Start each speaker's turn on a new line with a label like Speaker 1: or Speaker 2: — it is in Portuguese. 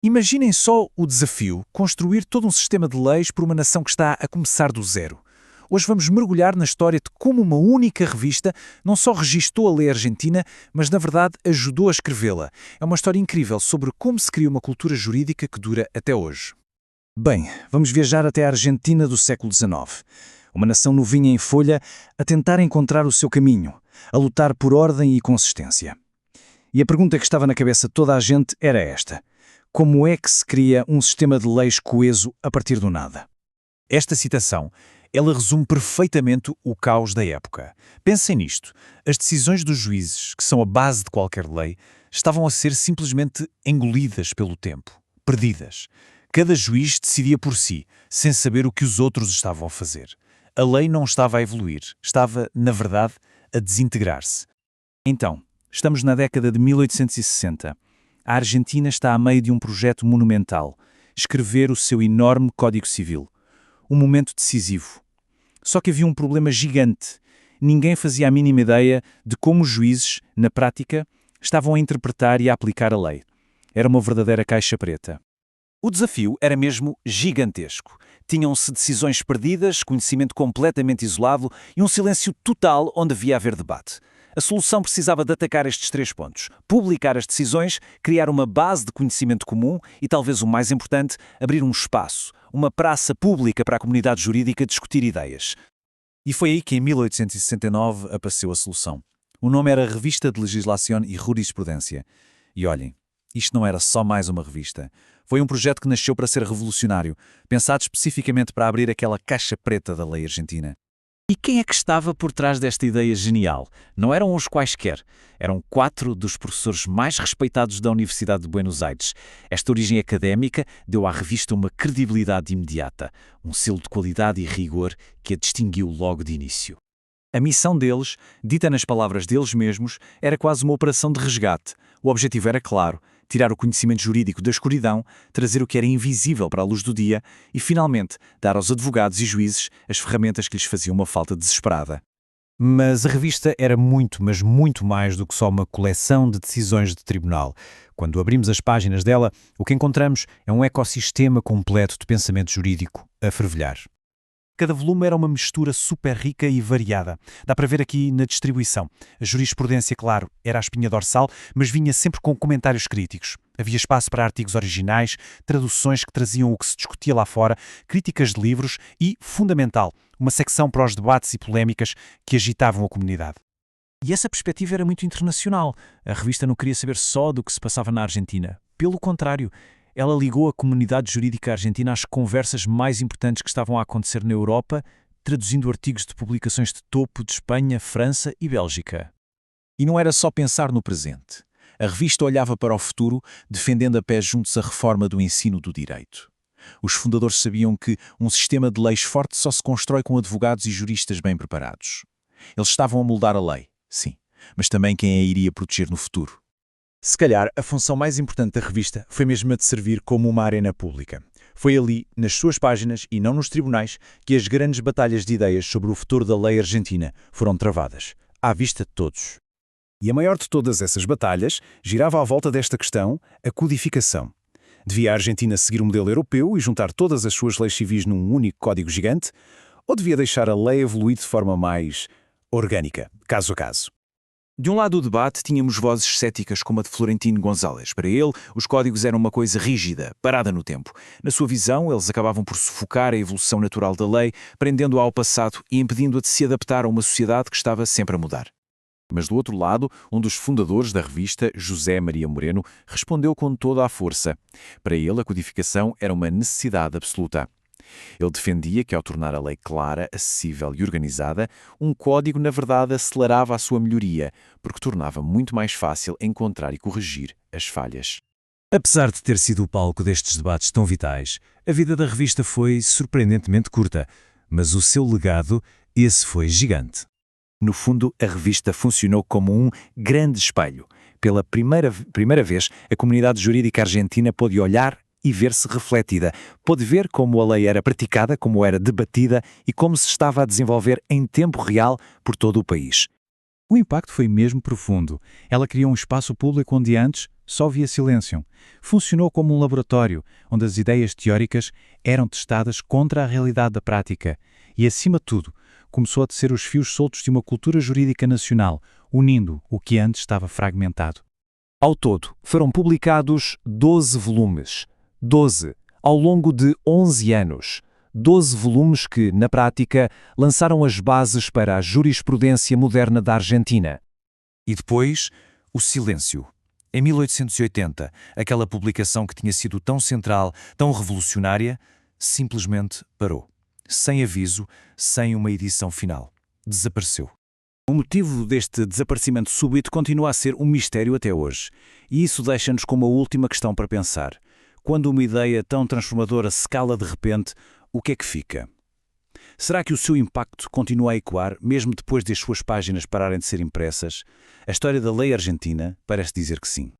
Speaker 1: Imaginem só o desafio: construir todo um sistema de leis por uma nação que está a começar do zero. Hoje vamos mergulhar na história de como uma única revista não só registou a lei argentina, mas na verdade ajudou a escrevê-la. É uma história incrível sobre como se cria uma cultura jurídica que dura até hoje. Bem, vamos viajar até a Argentina do século XIX. Uma nação novinha em folha a tentar encontrar o seu caminho, a lutar por ordem e consistência. E a pergunta que estava na cabeça de toda a gente era esta: como é que se cria um sistema de leis coeso a partir do nada? Esta citação, ela resume perfeitamente o caos da época. Pensem nisto: as decisões dos juízes, que são a base de qualquer lei, estavam a ser simplesmente engolidas pelo tempo, perdidas. Cada juiz decidia por si, sem saber o que os outros estavam a fazer. A lei não estava a evoluir, estava, na verdade, a desintegrar-se. Então, estamos na década de 1860. A Argentina está a meio de um projeto monumental: escrever o seu enorme Código Civil. Um momento decisivo. Só que havia um problema gigante. Ninguém fazia a mínima ideia de como os juízes, na prática, estavam a interpretar e a aplicar a lei. Era uma verdadeira caixa preta. O desafio era mesmo gigantesco. Tinham-se decisões perdidas, conhecimento completamente isolado e um silêncio total onde devia haver debate. A solução precisava de atacar estes 3 pontos: publicar as decisões, criar uma base de conhecimento comum e, talvez o mais importante, abrir um espaço, uma praça pública para a comunidade jurídica discutir ideias. E foi aí que em 1869 apareceu a solução. O nome era Revista de Legislación y Jurisprudencia. E olhem, isto não era só mais uma revista. Foi um projeto que nasceu para ser revolucionário, pensado especificamente para abrir aquela caixa preta da lei argentina. E quem é que estava por trás desta ideia genial? Não eram os quaisquer. Eram 4 dos professores mais respeitados da Universidade de Buenos Aires. Esta origem académica deu à revista uma credibilidade imediata, um selo de qualidade e rigor que a distinguiu logo de início. A missão deles, dita nas palavras deles mesmos, era quase uma operação de resgate. O objetivo era claro: tirar o conhecimento jurídico da escuridão, trazer o que era invisível para a luz do dia e, finalmente, dar aos advogados e juízes as ferramentas que lhes faziam uma falta desesperada. Mas a revista era muito, mas muito mais do que só uma coleção de decisões de tribunal. Quando abrimos as páginas dela, o que encontramos é um ecossistema completo de pensamento jurídico a fervilhar. Cada volume era uma mistura super rica e variada. Dá para ver aqui na distribuição. A jurisprudência, claro, era a espinha dorsal, mas vinha sempre com comentários críticos. Havia espaço para artigos originais, traduções que traziam o que se discutia lá fora, críticas de livros e, fundamental, uma secção para os debates e polémicas que agitavam a comunidade. E essa perspectiva era muito internacional. A revista não queria saber só do que se passava na Argentina. Pelo contrário, ela ligou a comunidade jurídica argentina às conversas mais importantes que estavam a acontecer na Europa, traduzindo artigos de publicações de topo de Espanha, França e Bélgica. E não era só pensar no presente. A revista olhava para o futuro, defendendo a pé juntos a reforma do ensino do direito. Os fundadores sabiam que um sistema de leis forte só se constrói com advogados e juristas bem preparados. Eles estavam a moldar a lei, sim, mas também quem a iria proteger no futuro. Se calhar, a função mais importante da revista foi mesmo a de servir como uma arena pública. Foi ali, nas suas páginas e não nos tribunais, que as grandes batalhas de ideias sobre o futuro da lei argentina foram travadas, à vista de todos. E a maior de todas essas batalhas girava à volta desta questão: a codificação. Devia a Argentina seguir o modelo europeu e juntar todas as suas leis civis num único código gigante? Ou devia deixar a lei evoluir de forma mais orgânica, caso a caso? De um lado do debate, tínhamos vozes céticas como a de Florentino González. Para ele, os códigos eram uma coisa rígida, parada no tempo. Na sua visão, eles acabavam por sufocar a evolução natural da lei, prendendo-a ao passado e impedindo-a de se adaptar a uma sociedade que estava sempre a mudar. Mas do outro lado, um dos fundadores da revista, José Maria Moreno, respondeu com toda a força. Para ele, a codificação era uma necessidade absoluta. Ele defendia que, ao tornar a lei clara, acessível e organizada, um código, na verdade, acelerava a sua melhoria, porque tornava muito mais fácil encontrar e corrigir as falhas. Apesar de ter sido o palco destes debates tão vitais, a vida da revista foi surpreendentemente curta, mas o seu legado, esse foi gigante. No fundo, a revista funcionou como um grande espelho. Pela primeira vez, a comunidade jurídica argentina pôde olhar e ver-se refletida. Pôde ver como a lei era praticada, como era debatida e como se estava a desenvolver em tempo real por todo o país. O impacto foi mesmo profundo. Ela criou um espaço público onde antes
Speaker 2: só via silêncio. Funcionou como um laboratório, onde as ideias teóricas eram testadas contra a realidade da prática. E, acima de tudo, começou a tecer os fios soltos de uma cultura jurídica nacional, unindo o que antes estava fragmentado.
Speaker 3: Ao todo, foram publicados 12 volumes. 12, ao longo de 11 anos. 12 volumes que, na prática, lançaram as bases para a jurisprudência moderna da Argentina.
Speaker 1: E depois, o silêncio. Em 1880, aquela publicação que tinha sido tão central, tão revolucionária, simplesmente parou. Sem aviso, sem uma edição final. Desapareceu. O motivo deste desaparecimento súbito continua a ser um mistério até hoje. E isso deixa-nos com uma última questão para pensar. Quando uma ideia tão transformadora se cala de repente, o que é que fica? Será que o seu impacto continua a ecoar, mesmo depois de as suas páginas pararem de ser impressas? A história da lei argentina parece dizer que sim.